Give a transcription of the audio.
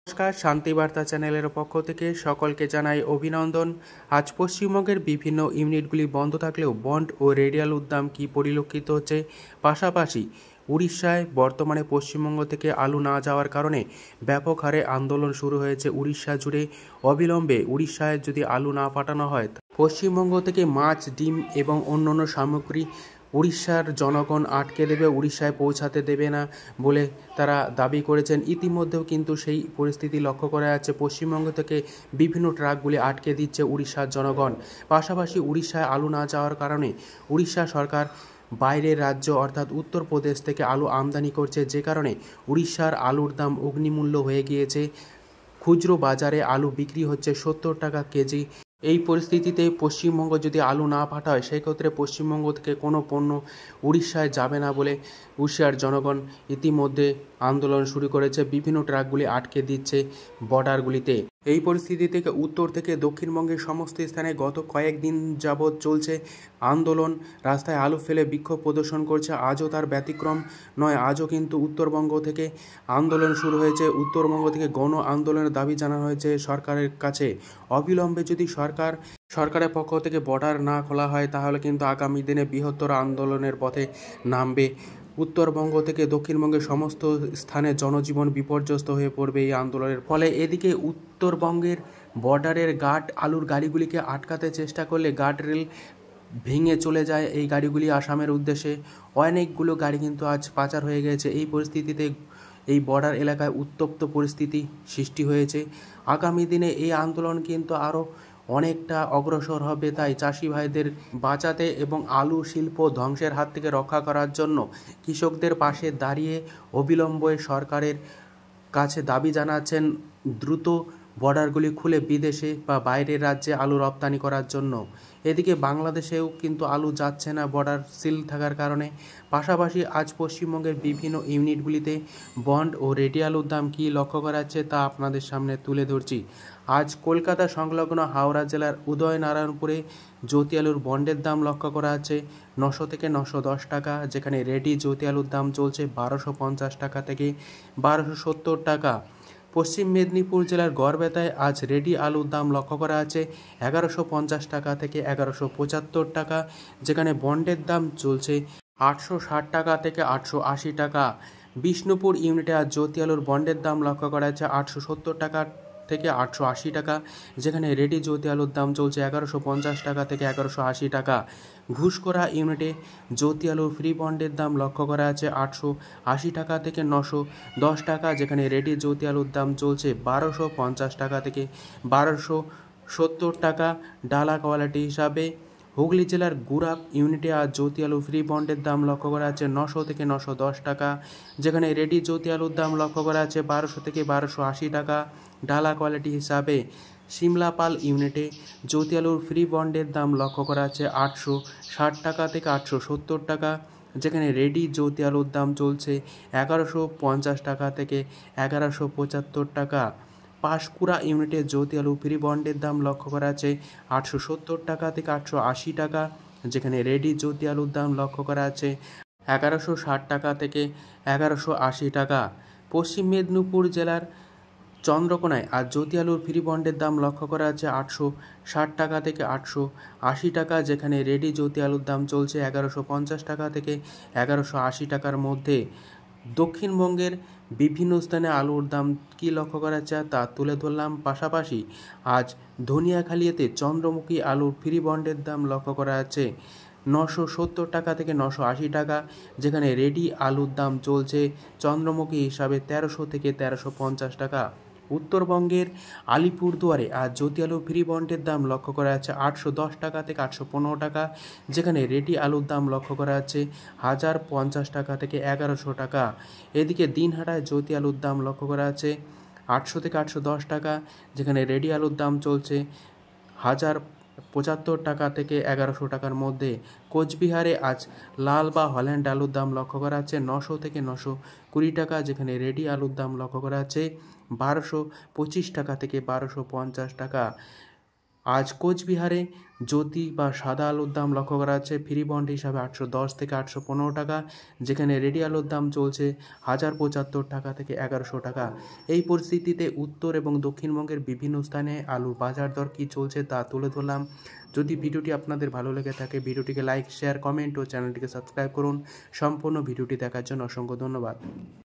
নমস্কার, শান্তিবার্তা চ্যানেলের পক্ষ থেকে সকলকে জানাই অভিনন্দন। আজ পশ্চিমবঙ্গের বিভিন্ন ইউনিটগুলি বন্ধ থাকলেও বন্ড ও রেডিয়াল উদ্যাম কী পরিলক্ষিত হচ্ছে, পাশাপাশি উড়িষ্যায় বর্তমানে পশ্চিমবঙ্গ থেকে আলু না যাওয়ার কারণে ব্যাপক হারে আন্দোলন শুরু হয়েছে উড়িষ্যা জুড়ে। অবিলম্বে উড়িষ্যায় যদি আলু না পাঠানো হয়, পশ্চিমবঙ্গ থেকে মাছ, ডিম এবং অন্যান্য সামগ্রী উড়িষ্যার জনগণ আটকে দেবে, উড়িষ্যায় পৌঁছাতে দেবে না বলে তারা দাবি করেছেন। ইতিমধ্যেও কিন্তু সেই পরিস্থিতি লক্ষ্য করা যাচ্ছে। পশ্চিমবঙ্গ থেকে বিভিন্ন ট্রাকগুলি আটকে দিচ্ছে উড়িষ্যার জনগণ। পাশাপাশি উড়িষ্যায় আলু না যাওয়ার কারণে উড়িষ্যা সরকার বাইরের রাজ্য অর্থাৎ উত্তরপ্রদেশ থেকে আলু আমদানি করছে, যে কারণে উড়িষ্যার আলুর দাম অগ্নিমূল্য হয়ে গিয়েছে। খুচরো বাজারে আলু বিক্রি হচ্ছে 70 টাকা কেজি। এই পরিস্থিতিতে পশ্চিমবঙ্গ যদি আলু না পাঠায়, সেক্ষেত্রে পশ্চিমবঙ্গ থেকে কোনো পণ্য উড়িষ্যায় যাবে না বলে উড়িষ্যার জনগণ ইতিমধ্যে আন্দোলন শুরু করেছে। বিভিন্ন ট্রাকগুলি আটকে দিচ্ছে বর্ডারগুলিতে। এই পরিস্থিতি থেকে উত্তর থেকে দক্ষিণবঙ্গের সমস্ত স্থানে গত কয়েকদিন যাবৎ চলছে আন্দোলন। রাস্তায় আলু ফেলে বিক্ষোভ প্রদর্শন করছে। আজও তার ব্যতিক্রম নয়। আজও কিন্তু উত্তরবঙ্গ থেকে আন্দোলন শুরু হয়েছে। উত্তরবঙ্গ থেকে গণ আন্দোলনের দাবি জানানো হয়েছে সরকারের কাছে। অবিলম্বে যদি সরকারের পক্ষ থেকে বর্ডার না খোলা হয়, তাহলে কিন্তু আগামী দিনে বৃহত্তর আন্দোলনের পথে নামবে। উত্তরবঙ্গ থেকে দক্ষিণবঙ্গের সমস্ত স্থানে জনজীবন বিপর্যস্ত হয়ে পড়বে এই আন্দোলনের ফলে। এদিকে উত্তরবঙ্গের বর্ডারের আলুর গাড়িগুলিকে আটকাতে চেষ্টা করলে গার্ড রেল ভেঙে চলে যায় এই গাড়িগুলি আসামের উদ্দেশ্যে। অনেকগুলো গাড়ি কিন্তু আজ পাচার হয়ে গেছে। এই পরিস্থিতিতে এই বর্ডার এলাকায় উত্তপ্ত পরিস্থিতি সৃষ্টি হয়েছে। আগামী দিনে এই আন্দোলন কিন্তু আরও অনেকটা অগ্রসর হবে। তাই চাষি ভাইদের বাঁচাতে এবং আলু শিল্প ধ্বংসের হাত থেকে রক্ষা করার জন্য কৃষকদের পাশে দাঁড়িয়ে অবিলম্বে সরকারের কাছে দাবি জানাচ্ছেন দ্রুত বর্ডারগুলি খুলে বিদেশে বা বাইরের রাজ্যে আলু রপ্তানি করার জন্য। এদিকে বাংলাদেশেও কিন্তু আলু যাচ্ছে না বর্ডার সিল থাকার কারণে। পাশাপাশি আজ পশ্চিমবঙ্গের বিভিন্ন ইউনিটগুলিতে বন্ড ও রেডিয়াল উদ্যাম কী লক্ষ্য করা যাচ্ছে তা আপনাদের সামনে তুলে ধরছি। আজ কলকাতা সংলগ্ন হাওড়া জেলার উদয়নারায়ণপুরে জ্যোতি আলুর বন্ডের দাম লক্ষ্য করা আছে 900 থেকে 910 টাকা, যেখানে রেডি জ্যোতি আলুর দাম চলছে 1250 টাকা থেকে 1270 টাকা। পশ্চিম মেদিনীপুর জেলার গড়বেতায় আজ রেডি আলুর দাম লক্ষ্য করা আছে 1150 টাকা থেকে 1175 টাকা, যেখানে বন্ডের দাম চলছে 860 টাকা থেকে 880 টাকা। বিষ্ণুপুর ইউনিটে আজ জ্যোতি আলুর বন্ডের দাম লক্ষ্য করা যাচ্ছে 870 টাকা থেকে 880 টাকা, যেখানে রেডি জ্যোতি আলুর দাম চলছে 1150 টাকা থেকে 1180 টাকা। ঘুষকরা ইউনিটে জ্যোতি আলুর ফ্রি বন্ডের দাম লক্ষ্য করা আছে 880 টাকা থেকে 910 টাকা, যেখানে রেডি জ্যোতি আলুর দাম চলছে 1250 টাকা থেকে 1270 টাকা ডালা কোয়ালিটি হিসাবে। হুগলি জেলার গুড়াপ ইউনিটে আজ জ্যোতি আলু ফ্রি বন্ডের দাম লক্ষ্য করা আছে 900 থেকে 910 টাকা, যেখানে রেডি জ্যোতি আলুর দাম লক্ষ্য করা আছে 1200 থেকে 1280 টাকা ডালা কোয়ালিটি হিসাবে। সিমলাপাল ইউনিটে জ্যোতি আলুর ফ্রি বন্ডের দাম লক্ষ্য করা আছে 860 টাকা থেকে 870 টাকা, যেখানে রেডি জ্যোতি আলুর দাম চলছে 1150 টাকা থেকে 1175 টাকা। পাঁশকুড়া ইউনিটে জ্যোতি আলু ফ্রি বন্ডের দাম লক্ষ্য করা আছে 870 টাকা থেকে 880 টাকা, যেখানে রেডি জ্যোতি আলুর দাম লক্ষ্য করা আছে 1160 টাকা থেকে 1180 টাকা। পশ্চিম মেদিনীপুর জেলার চন্দ্রকোনায় আজ জ্যোতি আলুর ফ্রি বন্ডের দাম লক্ষ্য করা আছে 860 টাকা থেকে 880 টাকা, যেখানে রেডি জ্যোতি আলুর দাম চলছে 1150 টাকা থেকে 1180 টাকার মধ্যে। দক্ষিণবঙ্গের বিভিন্ন স্থানে আলুর দাম কী লক্ষ্য করা যাচ্ছে তা তুলে ধরলাম। পাশাপাশি আজ ধনিয়াখালিয়াতে চন্দ্রমুখী আলুর ফ্রি বন্ডের দাম লক্ষ্য করা যাচ্ছে 970 টাকা থেকে 980 টাকা, যেখানে রেডি আলুর দাম চলছে চন্দ্রমুখী হিসাবে 1300 থেকে 1350 টাকা। উত্তরবঙ্গের আলিপুরদুয়ারে আজ জ্যোতি আলু ফ্রি বন্ডের দাম লক্ষ্য করা যাচ্ছে 810 টাকা থেকে 815 টাকা, যেখানে রেডি আলুর দাম লক্ষ্য করা যাচ্ছে 1050 টাকা থেকে 1100 টাকা। এদিকে দিনহাটায় জ্যোতি আলুর দাম লক্ষ্য করা যাচ্ছে 800 থেকে 810 টাকা, যেখানে রেডি আলুর দাম চলছে 1075 টাকা থেকে 1100 টাকার মধ্যে। কোচবিহারে আজ লাল বা হল্যান্ড আলুর দাম লক্ষ্য করা যাচ্ছে 900 থেকে 920 টাকা, যেখানে রেডি আলুর দাম লক্ষ্য করা যাচ্ছে 1225 টাকা থেকে 1250 টাকা। আজ কোচবিহারে জ্যোতি বা সাদা আলুর দাম লক্ষ্য করা যাচ্ছে ফ্রি বন্ড হিসাবে 810 থেকে 815 টাকা, যেখানে রেডি আলুর দাম চলছে 1075 টাকা থেকে 1100 টাকা। এই পরিস্থিতিতে উত্তর এবং দক্ষিণবঙ্গের বিভিন্ন স্থানে আলুর বাজার দর কী চলছে তা তুলে ধরলাম। যদি ভিডিওটি আপনাদের ভালো লেগে থাকে ভিডিওটিকে লাইক, শেয়ার, কমেন্ট ও চ্যানেলটিকে সাবস্ক্রাইব করুন। সম্পূর্ণ ভিডিওটি দেখার জন্য অসংখ্য ধন্যবাদ।